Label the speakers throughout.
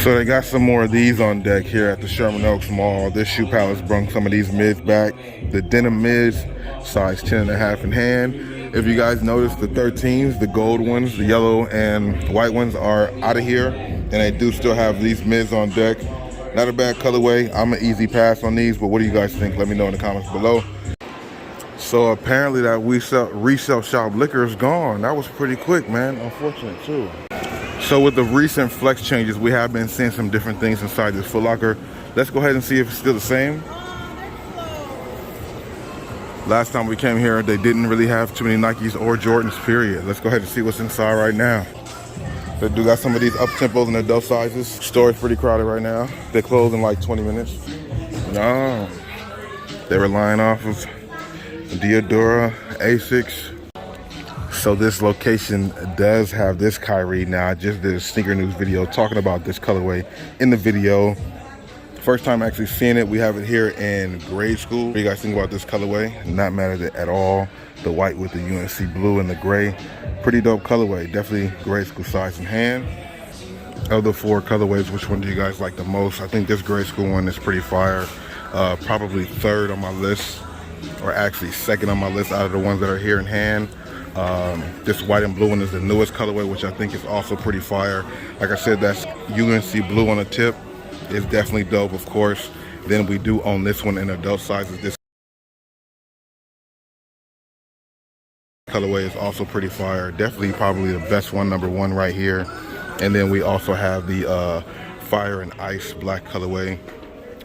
Speaker 1: So they got some more of these on deck here at the Sherman Oaks Mall. This shoe palace brung some of these mids back. The denim mids, size 10.5 in hand. If you guys notice, the 13s, the gold ones, the yellow and white ones are out of here. And they do still have these mids on deck. Not a bad colorway. I'm an easy pass on these, but what do you guys think? Let me know in the comments below. So apparently that resale shop liquor is gone. That was pretty quick, man. Unfortunate too. So with the recent flex changes, we have been seeing some different things inside this Foot Locker. Let's go ahead and see if it's still the same. Last time we came here, they didn't really have too many Nikes or Jordans, period. Let's go ahead and see what's inside right now. They do got some of these up-tempos and adult sizes. Store is pretty crowded right now. They close in like 20 minutes. No. They were lying off of Diodora, Asics. So this location does have this KHAKI now. I just did a sneaker news video talking about this colorway in the video. First time actually seeing it. We have it here in grade school. What do you guys think about this colorway? Not mad at it at all. The white with the UNC blue and the gray. Pretty dope colorway. Definitely grade school size in hand. Of the 4 colorways, which one do you guys like the most? I think this grade school one is pretty fire. Probably 3rd on my list, or actually 2nd on my list out of the ones that are here in hand. This white and blue one is the newest colorway, which I think is also pretty fire. Like I said, that's UNC blue on the tip. It's definitely dope, of course. Then we do own this one in adult sizes. This colorway is also pretty fire. Definitely probably the best one, #1 right here. And then we also have the fire and ice black colorway.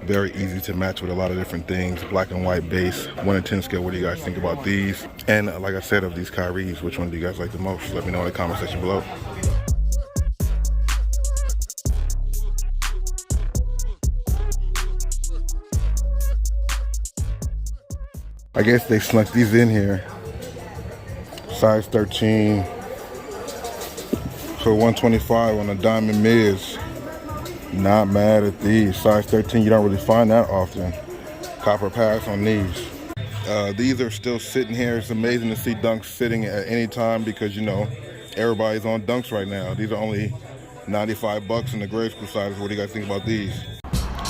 Speaker 1: Very easy to match with a lot of different things. Black and white base, 1 to 10 scale. What do you guys think about these? And like I said, of these KHAKIs, which one do you guys like the most? Let me know in the comment section below. I guess they snuck these in here. Size 13 for 125 on the diamond mids. Not mad at these. Size 13, you don't really find that often. Copper pass on these. These are still sitting here. It's amazing to see Dunks sitting at any time because, you know, everybody's on Dunks right now. These are only 95 bucks in the grade school sizes. What do you guys think about these?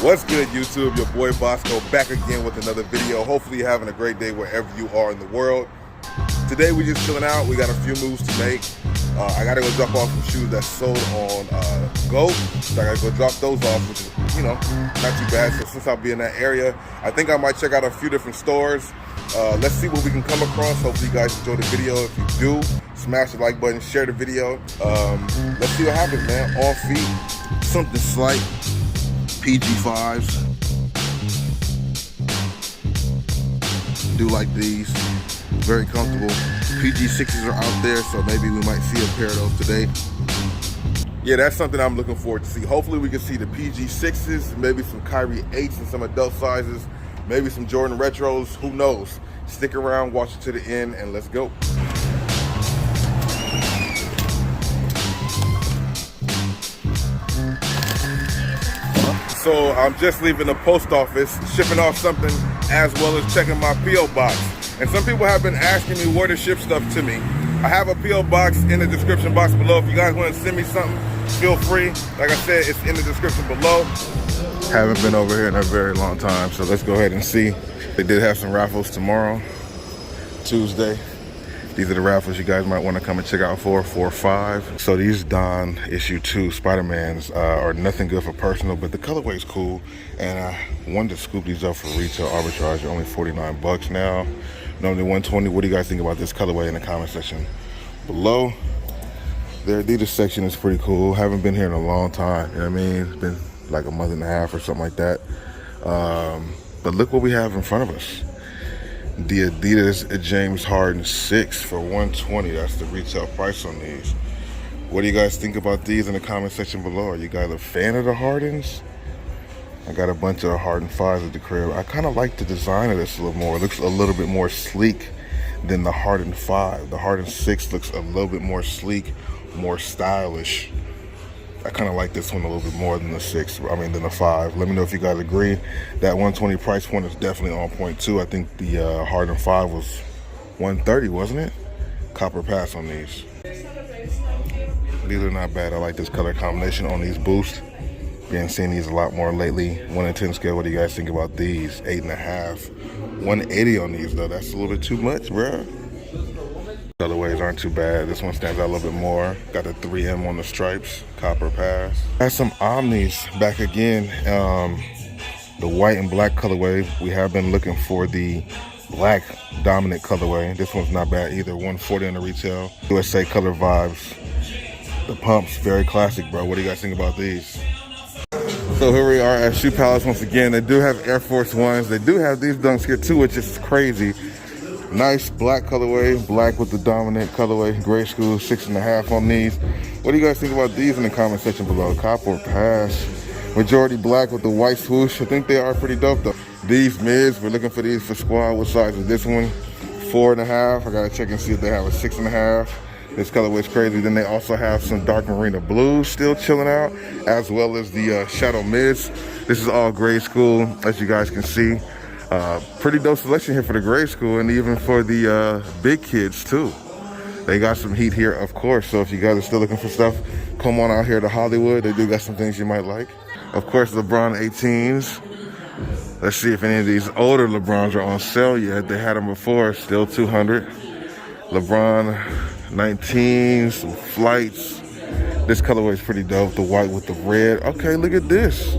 Speaker 1: What's good, YouTube? Your boy Bossco back again with another video. Hopefully you're having a great day wherever you are in the world. Today we just chilling out. We got a few moves to make. I gotta go drop off some shoes that's sold on Go. So I gotta go drop those off, which is, you know, not too bad. So since I'll be in that area, I think I might check out a few different stores. Let's see what we can come across. Hopefully you guys enjoy the video. If you do, smash the like button, share the video. Let's see what happens, man. On feet, something slight. PG5s. Do like these. Very comfortable. PG6s are out there, so maybe we might see a pair of those today. Yeah, that's something I'm looking forward to see. Hopefully we can see the PG6s, maybe some KHAKI 8s and some adult sizes, maybe some Jordan retros, who knows. Stick around, watch it to the end, and let's go. So I'm just leaving the post office, shipping off something, as well as checking my P.O. box. And some people have been asking me where to ship stuff to me. I have a P.O. box in the description box below. If you guys want to send me something, feel free. Like I said, it's in the description below. Haven't been over here in a very long time, so let's go ahead and see. They did have some raffles tomorrow, Tuesday. These are the raffles you guys might want to come and check out for 4 or 5. So these Don issue 2 Spider-Mans are nothing good for personal, but the colorway is cool. And I wanted to scoop these up for retail arbitrage. They're only 49 bucks now. Normally 120. What do you guys think about this colorway in the comment section below? Their Adidas section is pretty cool. Haven't been here in a long time. You know what I mean? It's been like a month and a half or something like that. But look what we have in front of us. The Adidas James Harden 6 for 120. That's the retail price on these. What do you guys think about these in the comment section below? Are you guys a fan of the Hardens? I got a bunch of Harden 5s at the crib. I kind of like the design of this a little more. It looks a little bit more sleek than the Harden 5. The Harden 6 looks a little bit more sleek, more stylish. I kind of like this one a little bit more than the 6, than the 5. Let me know if you guys agree. That 120 price point is definitely on point too. I think the Harden 5 was 130, wasn't it? Copper pass on these. These are not bad. I like this color combination on these boosts. Been seeing these a lot more lately. 1 in 10 scale, what do you guys think about these? 8.5. 180 on these though, that's a little bit too much, bruh. Colorways aren't too bad. This one stands out a little bit more. Got the 3M on the stripes, copper pass. Got some Omnis back again. The white and black colorway. We have been looking for the black dominant colorway. This one's not bad either. 140 on the retail. USA color vibes. The pumps, very classic, bro. What do you guys think about these? So here we are at Shoe Palace once again. They do have Air Force Ones. They do have these dunks here too, which is crazy. Nice black colorway, black with the dominant colorway. Gray school, 6.5 on these. What do you guys think about these in the comment section below? Copper pass. Majority black with the white swoosh. I think they are pretty dope though. These mids, we're looking for these for squad. What size is this one? 4.5. I gotta check and see if they have a 6.5. This colorway is crazy. Then they also have some dark marina blues still chilling out, as well as the shadow mids. This is all grade school, as you guys can see. Pretty dope selection here for the grade school and even for the big kids too. They got some heat here, of course. So if you guys are still looking for stuff, come on out here to Hollywood. They do got some things you might like. Of course, LeBron 18s. Let's see if any of these older LeBrons are on sale yet. They had them before, still 200. LeBron 19s, some flights. This colorway is pretty dope, the white with the red. Okay, look at this.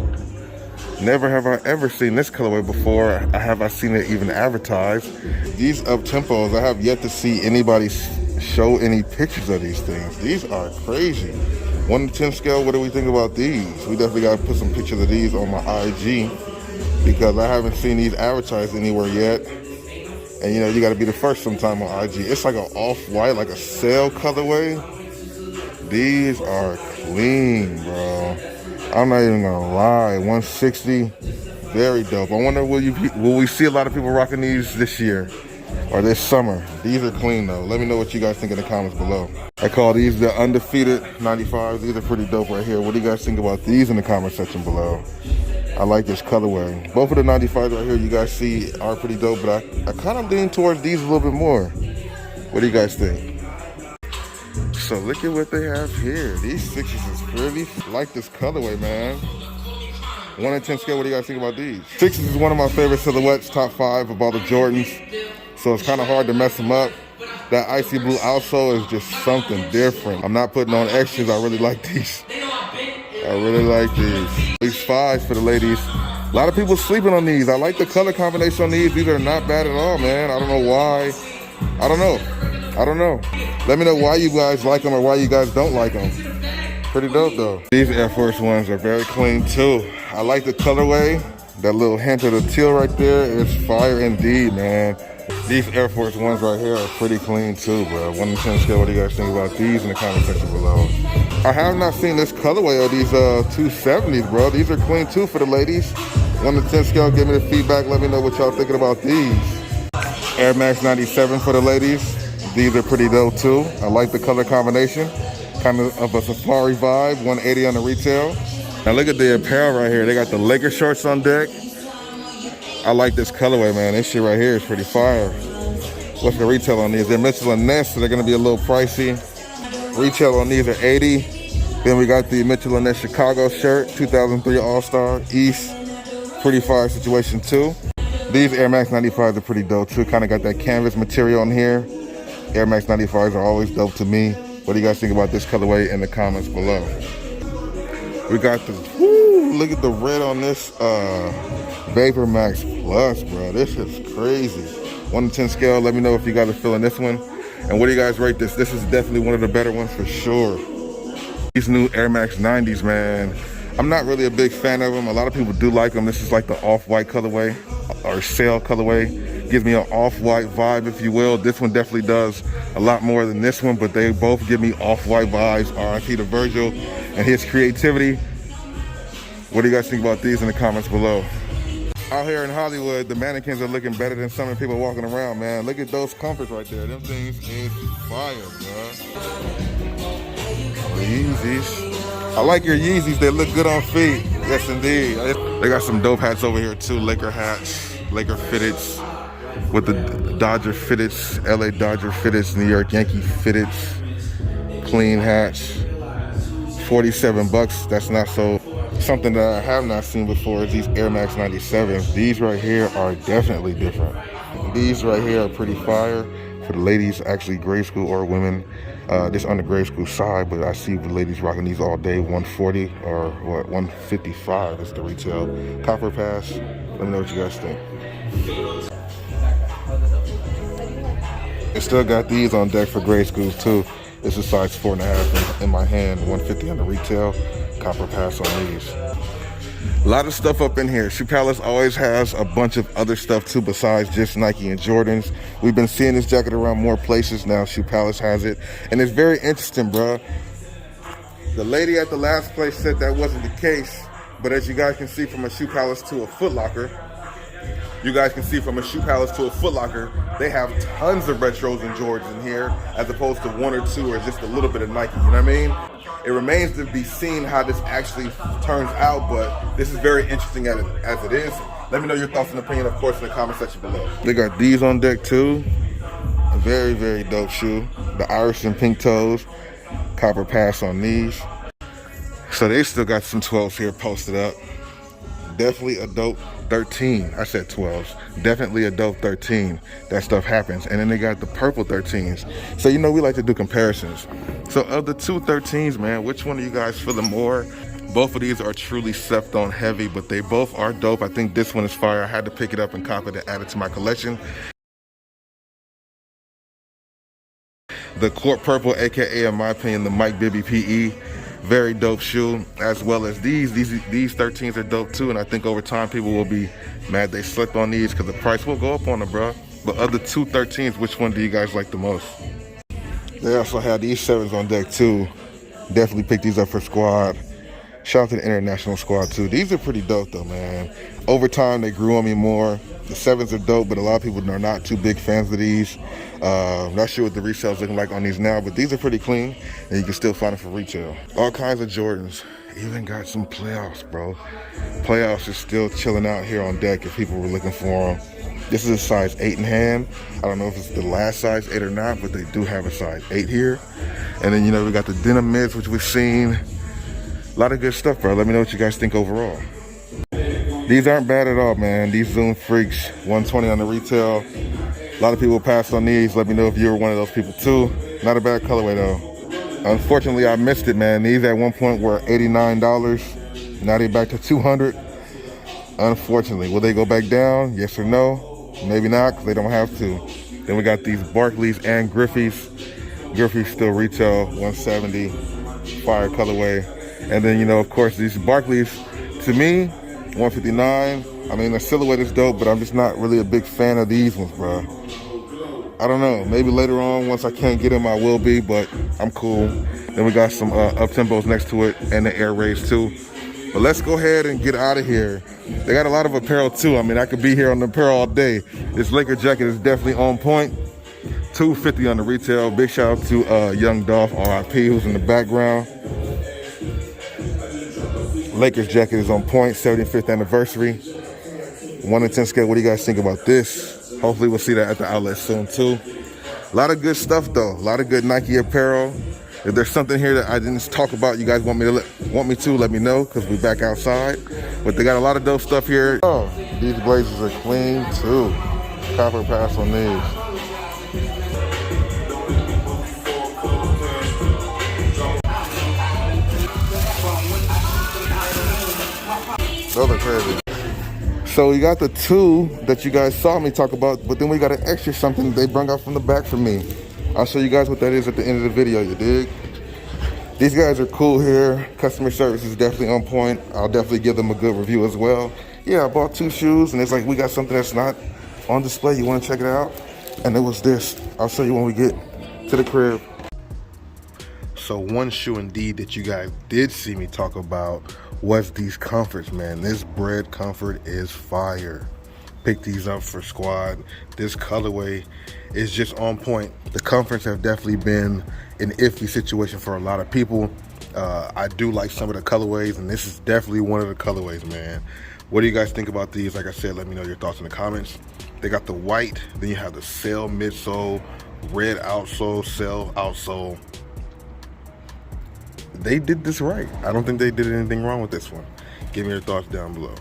Speaker 1: Never have I ever seen this colorway before. Have I seen it even advertised? These up-tempos, I have yet to see anybody show any pictures of these things. These are crazy. 1 to 10 scale, what do we think about these? We definitely gotta put some pictures of these on my IG because I haven't seen these advertised anywhere yet. And you know, you gotta be the first sometime on IG. It's like an off-white, like a sail colorway. These are clean, bro. I'm not even gonna lie. 160, very dope. I wonder will we see a lot of people rocking these this year or this summer? These are clean though. Let me know what you guys think in the comments below. I call these the undefeated 95s. These are pretty dope right here. What do you guys think about these in the comment section below? I like this colorway. Both of the 95s right here you guys see are pretty dope, but I kind of lean towards these a little bit more. What do you guys think? So look at what they have here. These 6s is pretty, I like this colorway, man. 1 in 10 scale, what do you guys think about these? 6s is one of my favorite silhouettes, top 5 of all the Jordans. So it's kind of hard to mess them up. That icy blue outsole is just something different. I'm not putting on extras, I really like these. I really like these. These 5s for the ladies. A lot of people sleeping on these. I like the color combination on these. These are not bad at all, man. I don't know why. I don't know. Let me know why you guys like them or why you guys don't like them. Pretty dope though. These Air Force Ones are very clean too. I like the colorway. That little hint of the teal right there is fire indeed, man. These Air Force Ones right here are pretty clean too, bro. 1 to 10 scale, what do you guys think about these in the comment section below? I have not seen this colorway of these 270s, bro. These are clean too for the ladies. 1 to 10 scale, give me the feedback. Let me know what y'all thinking about these. Air Max 97 for the ladies. These are pretty dope too. I like the color combination. Kind of a safari vibe, 180 on the retail. Now look at the apparel right here. They got the Laker shorts on deck. I like this colorway, man. This shit right here is pretty fire. What's the retail on these? They're Mitchell & Ness, so they're gonna be a little pricey. Retail on these are 80. Then we got the Mitchell & Ness Chicago shirt, 2003 All-Star East. Pretty fire situation too. These Air Max 95s are pretty dope too. Kind of got that canvas material on here. Air Max 95s are always dope to me. What do you guys think about this colorway in the comments below? We got the, look at the red on this Vapor Max Plus, bro. This is crazy. 1 to 10 scale, let me know if you guys are feeling this one. And what do you guys rate this? This is definitely one of the better ones for sure. These new Air Max 90s, man. I'm not really a big fan of them. A lot of people do like them. This is like the off-white colorway or sail colorway. Gives me an off-white vibe, if you will. This one definitely does a lot more than this one, but they both give me off-white vibes. RIP to Virgil and his creativity. What do you guys think about these in the comments below? Out here in Hollywood, the mannequins are looking better than some of the people walking around, man. Look at those comforts right there. Them things is fire, bro. Yeezys. I like your Yeezys. They look good on feet. Yes, indeed. They got some dope hats over here too. Laker hats, Laker fitteds with the Dodger fitteds, LA Dodger fitteds, New York Yankee fitteds, clean hats. $47. That's not so. Something that I have not seen before is these Air Max 97s. These right here are definitely different. These right here are pretty fire for the ladies, actually grade school or women. This on the grade school side, but I see the ladies rocking these all day. 140 or what, 155 is the retail. Copper pass. Let me know what you guys think. I still got these on deck for grade schools too. This is size 4.5 in my hand. 150 on the retail. Copper pass on these. A lot of stuff up in here. Shoe Palace always has a bunch of other stuff too besides just Nike and Jordans. We've been seeing this jacket around more places now. Shoe Palace has it. And it's very interesting, bro. The lady at the last place said that wasn't the case. But as you guys can see from a Shoe Palace to a Foot Locker, they have tons of retros and Jordans in here as opposed to one or two or just a little bit of Nike, you know what I mean? It remains to be seen how this actually turns out, but this is very interesting as it is. Let me know your thoughts and opinion, of course, in the comment section below. They got these on deck too. A very, very dope shoe. The Irish and pink toes. Copper pass on these. So they still got some 12s here posted up. Definitely a dope 13. I said 12s. Definitely a dope 13. That stuff happens. And then they got the purple 13s. So you know we like to do comparisons. So of the two 13s, man, which one are you guys feeling more? Both of these are truly slept on heavy, but they both are dope. I think this one is fire. I had to pick it up and cop it and add it to my collection. The Court Purple, aka in my opinion, the Mike Bibby PE. Very dope shoe, as well as these 13s are dope too, and I think over time people will be mad they slept on these because the price will go up on them, bro. But of the two 13s, which one do you guys like the most? They also have these 7s on deck too. Definitely pick these up for squad. Shout out to the international squad too. These are pretty dope though, man. Over time they grew on me more. The 7s are dope, but a lot of people are not too big fans of these. Not sure what the resale's looking like on these now, but these are pretty clean, and you can still find them for retail. All kinds of Jordans. Even got some playoffs, bro. Playoffs is still chilling out here on deck if people were looking for them. This is a size 8 in hand. I don't know if it's the last size 8 or not, but they do have a size 8 here. And then, you know, we got the denim mids, which we've seen. A lot of good stuff, bro. Let me know what you guys think overall. These aren't bad at all, man. These Zoom Freaks, 120 on the retail. A lot of people passed on these. Let me know if you were one of those people too. Not a bad colorway though. Unfortunately, I missed it, man. These at one point were $89. Now they're back to $200. Unfortunately, will they go back down? Yes or no? Maybe not, because they don't have to. Then we got these Barclays and Griffey's. Griffey's still retail, $170. Fire colorway. And then, you know, of course, these Barclays, to me, $159. I mean, the silhouette is dope, but I'm just not really a big fan of these ones, bro. I don't know. Maybe later on, once I can't get them, I will be, but I'm cool. Then we got some up-tempos next to it and the Air Rays too. But let's go ahead and get out of here. They got a lot of apparel too. I mean, I could be here on the apparel all day. This Laker jacket is definitely on point. $250 on the retail. Big shout out to Young Dolph, RIP, who's in the background. Lakers jacket is on point, 75th anniversary. 1 to 10 scale, what do you guys think about this? Hopefully we'll see that at the outlet soon too. A lot of good stuff though. A lot of good Nike apparel. If there's something here that I didn't talk about, you guys want me to let me know, because we're back outside. But they got a lot of dope stuff here. Oh, these blazers are clean too. Copper pass on these. Those are crazy. So we got the two that you guys saw me talk about, but then we got an extra something they brought out from the back for me. I'll show you guys what that is at the end of the video, you dig? These guys are cool here. Customer service is definitely on point. I'll definitely give them a good review as well. Yeah, I bought 2 shoes, and it's like, we got something that's not on display. You want to check it out? And it was this. I'll show you when we get to the crib. So one shoe indeed that you guys did see me talk about was these Comforts, man. This bread comfort is fire. Pick these up for squad. This colorway is just on point. The Comforts have definitely been an iffy situation for a lot of people. I do like some of the colorways, and this is definitely one of the colorways, man. What do you guys think about these? Like I said, let me know your thoughts in the comments. They got the white, then you have the sail midsole, red outsole, sail outsole. they did this right. I don't think they did anything wrong with this one. Give me your thoughts down below.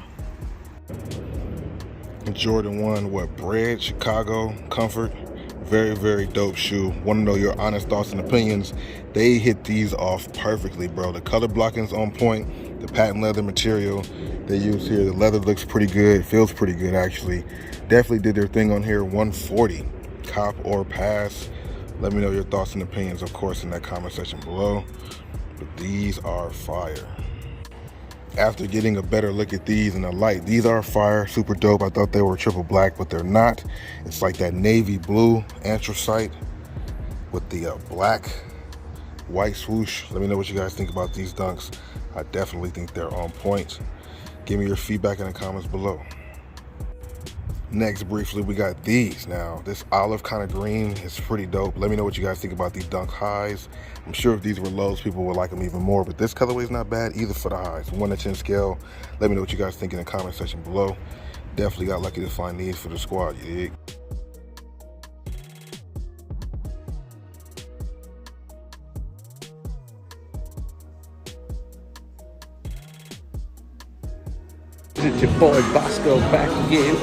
Speaker 1: Jordan 1, what, Bread, Chicago, Comfort. Very, very dope shoe. Want to know your honest thoughts and opinions. They hit these off perfectly, bro. The color blocking's on point. The patent leather material they use here. The leather looks pretty good. Feels pretty good, actually. Definitely did their thing on here. 140. Cop or pass. Let me know your thoughts and opinions, of course, in that comment section below. But these are fire. After getting a better look at these in the light, these are fire, super dope. I thought they were triple black, but they're not. It's like that navy blue anthracite with the black white swoosh. Let me know what you guys think about these dunks. I definitely think they're on point. Give me your feedback in the comments below. Next, briefly, we got these. Now, this olive kind of green is pretty dope. Let me know what you guys think about these dunk highs. I'm sure if these were lows, people would like them even more, but this colorway is not bad either for the highs. 1 to 10 scale. Let me know what you guys think in the comment section below. Definitely got lucky to find these for the squad, you dig?
Speaker 2: It's your boy Bossco back again.